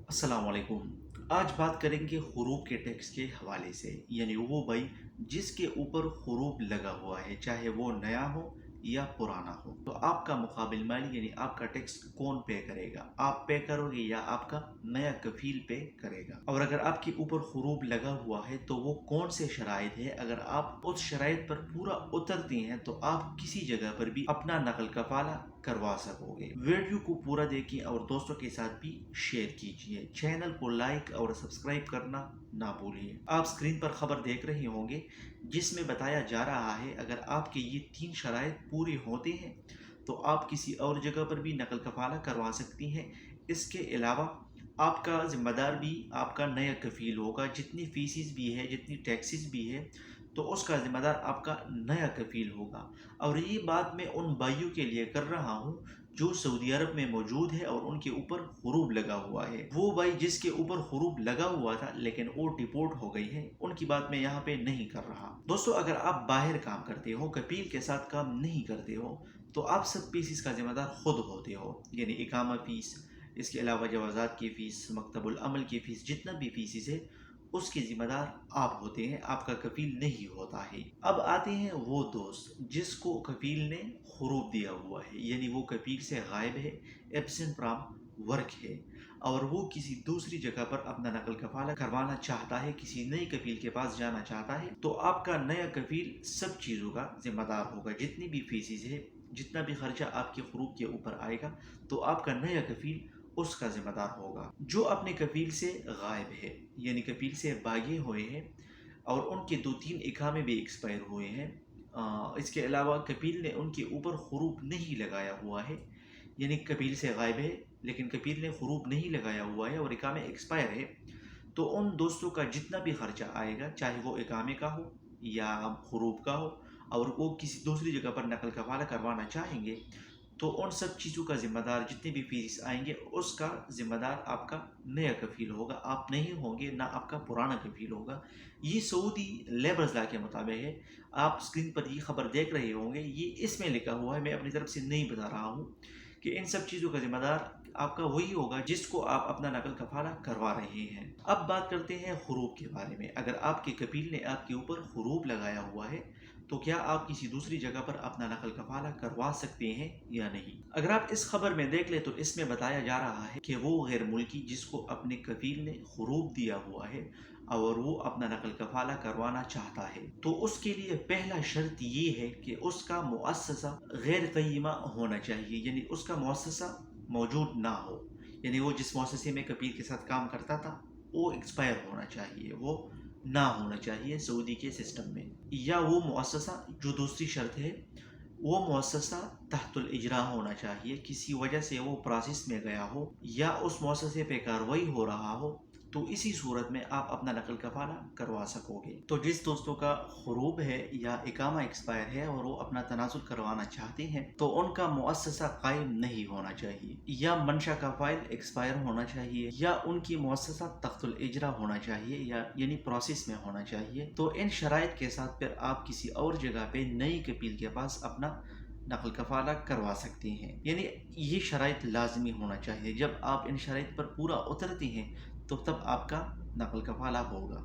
अस्सलाम वालेकुम। आज बात करेंगे हुरूफ के टैक्स के हवाले से, यानी वो भाई जिसके ऊपर हुरूफ लगा हुआ है, चाहे वो नया हो या पुराना हो, तो आपका मुकाबिल माली यानी आपका टैक्स कौन पे करेगा? आप पे करोगे या आपका नया कफील पे करेगा? और अगर आपके ऊपर हुरूफ लगा हुआ है तो वो कौन से शराइत है? अगर आप उस शराइत पर पूरा उतरती हैं तो आप किसी जगह पर भी अपना नकल कफाला करवा सकोगे। वीडियो को पूरा देखिए और दोस्तों के साथ भी शेयर कीजिए। चैनल को लाइक और सब्सक्राइब करना ना भूलिए। आप स्क्रीन पर खबर देख रहे होंगे जिसमें बताया जा रहा है अगर आपके ये 3 शराइत पूरे होते हैं तो आप किसी और जगह पर भी नकल कफाला करवा सकती हैं। इसके अलावा आपका ज़िम्मेदार भी आपका नया कफ़ील होगा। जितनी फ़ीसिस भी है, जितनी टैक्सेस भी है, तो उसका ज़िम्मेदार आपका नया कफ़ील होगा। और ये बात मैं उन भाइयों के लिए कर रहा हूँ जो सऊदी अरब में मौजूद है और उनके ऊपर हुरूफ लगा हुआ है। वो भाई जिसके ऊपर हुरूफ लगा हुआ था लेकिन वो डिपोर्ट हो गई है, उनकी बात मैं यहाँ पे नहीं कर रहा। दोस्तों, अगर आप बाहर काम करते हो, कफ़ील के साथ काम नहीं करते हो, तो आप सब फीसिस का ज़िम्मेदार खुद होते हो, यानी इकामा फ़ीस, इसके अलावा जवाज़ात की फ़ीस, मकतबुल अमल की फ़ीस, जितना भी फ़ीसिस है उसके ज़िम्मेदार आप होते हैं, आपका कफ़ील नहीं होता है। अब आते हैं वो दोस्त जिसको कफ़ील ने हुरूफ दिया हुआ है, यानी वो कफ़ील से गायब है, एब्सेंट फ्रॉम वर्क है, और वो किसी दूसरी जगह पर अपना नकल कफाला करवाना चाहता है, किसी नए कफ़ील के पास जाना चाहता है, तो आपका नया कफ़ील सब चीज़ों का ज़िम्मेदार होगा। जितनी भी फीसिस है, जितना भी खर्चा आपके हुरूफ के ऊपर आएगा, तो आपका नया कफ़ील उसका ज़िम्मेदार होगा। जो अपने कफ़ील से गायब है, यानी कफ़ील से भागे हुए हैं और उनके 2-3 इकामे भी एक्सपायर हुए हैं, इसके अलावा कफ़ील ने उनके ऊपर हुरूफ नहीं लगाया हुआ है, यानी कफ़ील से गायब है लेकिन कफ़ील ने हुरूफ नहीं लगाया हुआ है और इकामे एक्सपायर है, तो उन दोस्तों का जितना भी खर्चा आएगा, चाहे वो इकामे का हो या हुरूफ का हो, और वो किसी दूसरी जगह पर नकल कफाला करवाना चाहेंगे, तो उन सब चीज़ों का ज़िम्मेदार जितने भी फीस आएंगे उसका ज़िम्मेदार आपका नया कफ़ील होगा। आप नहीं होंगे, ना आपका पुराना कफ़ील होगा। ये सऊदी लेबर्स लॉ के मुताबिक है। आप स्क्रीन पर ये खबर देख रहे होंगे, ये इसमें लिखा हुआ है, मैं अपनी तरफ से नहीं बता रहा हूँ कि इन सब चीज़ों का ज़िम्मेदार आपका वही होगा जिसको आप अपना नकल कफाला करवा रहे हैं। अब बात करते हैं हुरूफ के बारे में। अगर आपके कफ़ील ने आपके ऊपर हुरूफ लगाया हुआ है तो क्या आप किसी दूसरी जगह पर अपना नकल कफाला करवा सकते हैं या नहीं? अगर आप इस खबर में देख ले तो इसमें बताया जा रहा है कि वो गैर मुल्की जिसको अपने कफील ने हुरूफ दिया हुआ है और वो अपना नकल कफाला करवाना चाहता है, तो उसके लिए पहला शर्त ये है कि उसका मुअस्ससा गैर क़य्यिमा होना चाहिए, यानी उसका मुअस्ससा मौजूद ना हो। यानी वो जिस मुअस्ससे में कफील के साथ काम करता था वो एक्सपायर होना चाहिए, वो ना होना चाहिए सऊदी के सिस्टम में। या वो मुअस्ससा, जो दूसरी शर्त है, वो मुअस्ससा तहतुल इजरा होना चाहिए, किसी वजह से वो प्रोसेस में गया हो या उस मुअस्ससे पे कार्रवाई हो रहा हो, तो इसी सूरत में आप अपना नकल कफाला करवा सकोगे। तो जिस दोस्तों का हुरूफ है या इकामा एक्सपायर है और वो अपना तनाजुल करवाना चाहते हैं, तो उनका मुअस्ससा कायम नहीं होना चाहिए, या मंशा का फाइल एक्सपायर होना चाहिए, या उनकी मुअस्ससा तख्तुल इजरा होना चाहिए, या यानी प्रोसेस में होना चाहिए। तो इन शराइत के साथ फिर आप किसी और जगह पे नई कपील के पास अपना नकल कफाला करवा सकते हैं, यानी ये शराइत लाजमी होना चाहिए। जब आप इन शराइत पर पूरा उतरती हैं तो तब आपका नकल कफाला होगा।